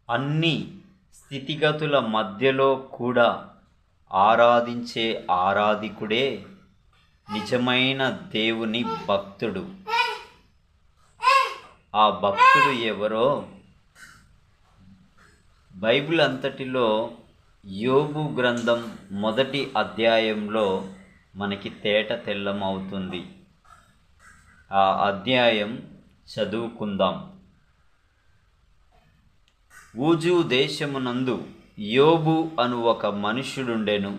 అన్ని స్థితిగతుల మధ్యలో కూడా ఆరాధించే ఆరాధికుడే నిజమైన దేవుని భక్తుడు. ఆ భక్తుడు ఎవరో బైబిల్ అంతటిలో యోబు గ్రంథం మొదటి అధ్యాయంలో మనకి తేట తెల్లమవుతుంది. ఆ అధ్యాయం చదువుకుందాం. ఊజు దేశమునందు యోబు అను ఒక మనుష్యుడుండెను.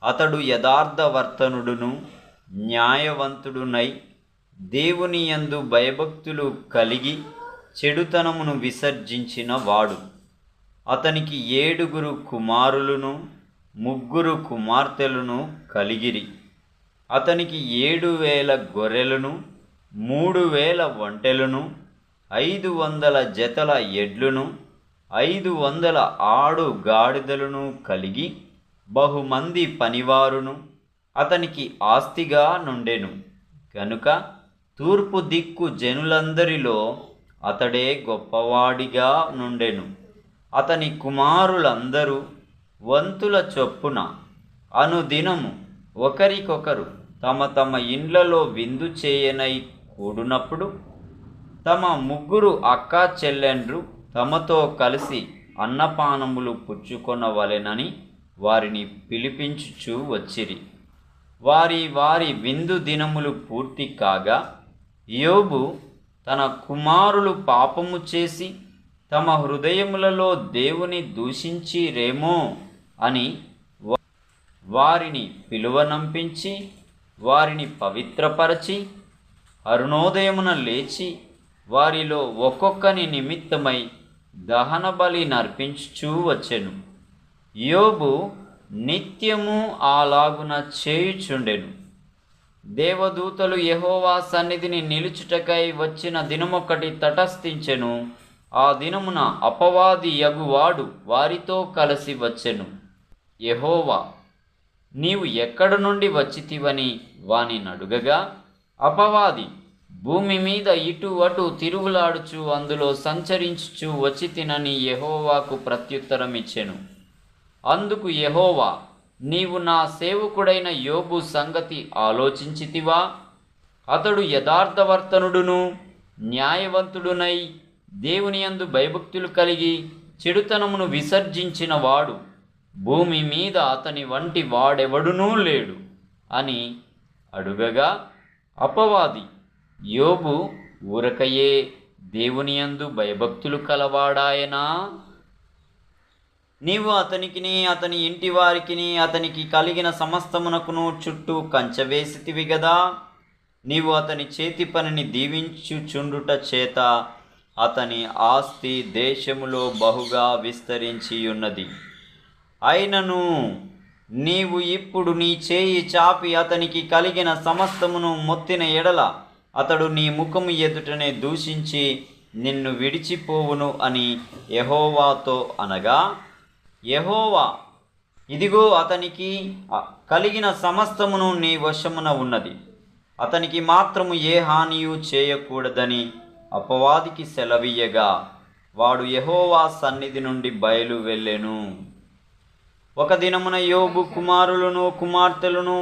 అతడు యథార్థవర్తనుడును న్యాయవంతుడునై దేవుని యందు భయభక్తులు కలిగి చెడుతనమును విసర్జించిన వాడు. అతనికి 7 కుమారులను 3 కుమార్తెలను కలిగిరి. అతనికి 7,000 గొర్రెలను 3,000 ఒంటెలను 500 జతల ఎడ్లను 500 ఆడు గాడిదలను కలిగి బహుమంది పనివారును అతనికి ఆస్తిగా నుండెను. కనుక తూర్పు దిక్కు జనులందరిలో అతడే గొప్పవాడిగా నుండెను. అతని కుమారులందరూ వంతుల చొప్పున అనుదినము ఒకరికొకరు తమ తమ ఇండ్లలో విందు చేయనై కూడునప్పుడు తమ 3 అక్కా చెల్లెండ్రు తమతో కలిసి అన్నపానములు పుచ్చుకొనవలెనని వారిని పిలిపించుచూ వచ్చిరి. వారి విందు దినములు పూర్తి కాగా యోబు తన కుమారులు పాపము చేసి తమ హృదయములలో దేవుని దూషించిరేమో అని వారిని పిలువనంపించి వారిని పవిత్రపరచి అరుణోదయమున లేచి వారిలో ఒక్కొక్కని నిమిత్తమై దహన బలి నర్పించుచూ వచ్చెను. యోబు నిత్యము అలాగున చేయుచుండెను. దేవదూతలు యెహోవా సన్నిధిని నిలుచుటకై వచ్చిన దినమొకటి తటస్థించెను. ఆ దినమున అపవాది యగువాడు వారితో కలిసి వచ్చెను. యెహోవా, నీవు ఎక్కడ నుండి వచ్చితివని వాని నడుగగా అపవాది, భూమి మీద ఇటు అటు తిరుగులాడుచు అందులో సంచరించుచు వచ్చి తినని యెహోవాకు ప్రత్యుత్తరం ఇచ్చెను. అందుకు యెహోవా, నీవు నా సేవకుడైన యోబు సంగతి ఆలోచించితివా? అతడు యథార్థవర్తనుడును న్యాయవంతుడునై దేవుని యందు భయభక్తులు కలిగి చెడుతనమును విసర్జించిన వాడు. భూమి మీద అతని వంటి వాడెవడునూ లేడు అని అడుగగా అపవాది, యోబు ఊరకయే దేవుని యందు భయభక్తులు కలవాడాయనా? నీవు అతనికిని అతని ఇంటి వారికిని అతనికి కలిగిన సమస్తమునకును చుట్టూ కంచెవేసితివి గదా. నీవు అతని చేతి పనిని దీవించుచుండుట చేత అతని ఆస్తి దేశములో బహుగా విస్తరించి ఉన్నది. అయినను నీవు ఇప్పుడు నీ చేయి చాపి అతనికి కలిగిన సమస్తమును మొత్తిన ఎడల అతడు నీ ముఖము ఎదుటనే దూషించి నిన్ను విడిచిపోవును అని యెహోవాతో అనగా, యెహోవా, ఇదిగో అతనికి కలిగిన సమస్తమును నీ వశమున ఉన్నది. అతనికి మాత్రము ఏ హానియు చేయకూడదని అపవాదికి సెలవీయగా వాడు యెహోవా సన్నిధి నుండి బయలు వెళ్ళెను. ఒక దినమున యోబు కుమారులను కుమార్తెలను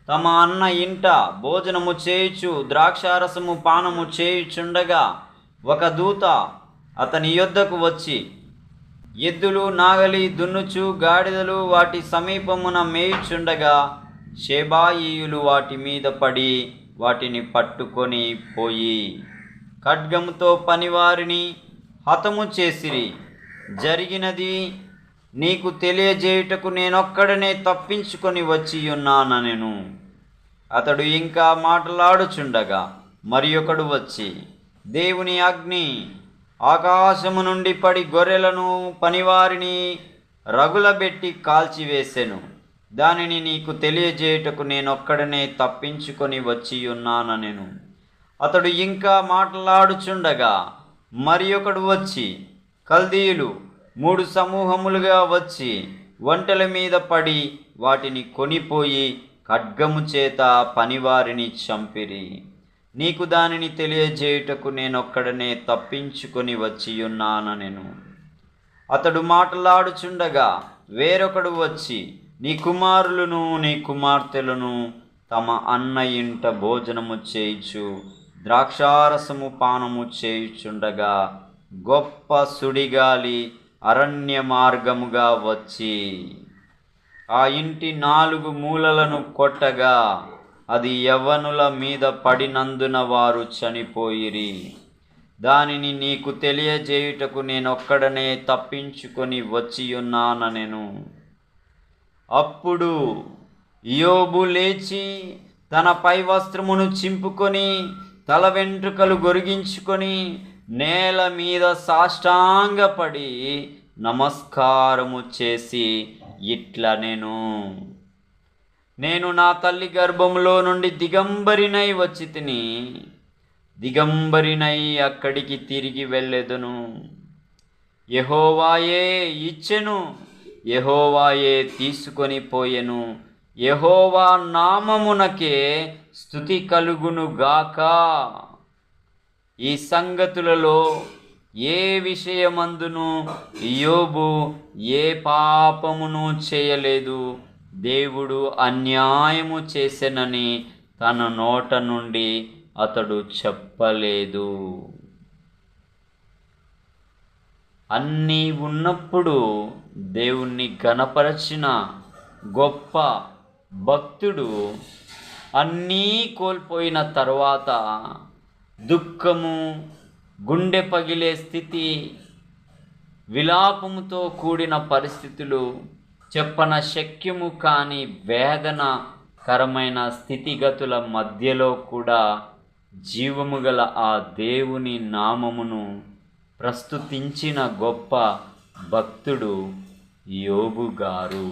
తమ అన్న ఇంట భోజనము చేయుచు ద్రాక్షారసము పానము చేయుచుండగా ఒక దూత అతని యొద్దకు వచ్చి, ఎద్దులు నాగలి దున్నుచు గాడిదలు వాటి సమీపమున మేయుచుండగా షేబాయీయులు వాటి మీద పడి వాటిని పట్టుకొని పోయి ఖడ్గముతో పనివారిని హతము చేసిరి. జరిగినది నీకు తెలియజేయుటకు నేనొక్కడనే తప్పించుకొని వచ్చి ఉన్నానెను. అతడు ఇంకా మాటలాడుచుండగా మరి ఒకడు వచ్చి దేవుని అగ్ని ఆకాశము నుండి పడి గొర్రెలను పనివారిని రగులబెట్టి కాల్చివేసెను. దానిని నీకు తెలియజేయుటకు నేనొక్కడనే తప్పించుకొని వచ్చి ఉన్నానెను. అతడు ఇంకా మాట్లాడుచుండగా మరి ఒకడు వచ్చి కల్దీయులు 3 సమూహములుగా వచ్చి ఒంటెల మీద పడి వాటిని కొనిపోయి ఖడ్గము చేత పనివారిని చంపిరి. నీకు దానిని తెలియజేయుటకు నేనొక్కడనే తప్పించుకొని వచ్చి ఉన్నానెను. అతడు మాట్లాడుచుండగా వేరొకడు వచ్చి, నీ కుమారులను నీ కుమార్తెలను తమ అన్న ఇంట భోజనము చేయుచు ద్రాక్షారసము పానము చేయుచుండగా గొప్ప సుడిగాలి అరణ్య మార్గముగా వచ్చి ఆ ఇంటి 4 మూలలను కొట్టగా అది యవ్వనుల మీద పడినందున వారు చనిపోయిరి. దానిని నీకు తెలియజేయుటకు నేనొక్కడనే తప్పించుకొని వచ్చియున్నానెను. అప్పుడు యోబు లేచి తన పై వస్త్రమును చింపుకొని తల వెంట్రుకలు గొరిగించుకొని నేల మీద సాష్టాంగపడి నమస్కారము చేసి ఇట్లనెను, నేను నా తల్లి గర్భములో నుండి దిగంబరినై వచ్చి తిని, దిగంబరినై అక్కడికి తిరిగి వెళ్ళెదను. యెహోవాయే ఇచ్చెను, యెహోవాయే తీసుకొని పోయెను. యెహోవా నామమునకే స్తుతి కలుగును గాక. ఈ సంగతులలో ఏ విషయమందును యోబు ఏ పాపమును చేయలేదు, దేవుడు అన్యాయము చేసెనని తన నోట నుండి అతడు చెప్పలేదు. అన్నీ ఉన్నప్పుడు దేవుణ్ణి ఘనపరచిన గొప్ప భక్తుడు అన్నీ కోల్పోయిన తర్వాత దుఃఖము, గుండె పగిలే స్థితి, విలాపముతో కూడిన పరిస్థితులు, చెప్పన శక్యము కాని వేదనకరమైన స్థితిగతుల మధ్యలో కూడా జీవము గల ఆ దేవుని నామమును ప్రస్తుతించిన గొప్ప భక్తుడు యోబు గారు.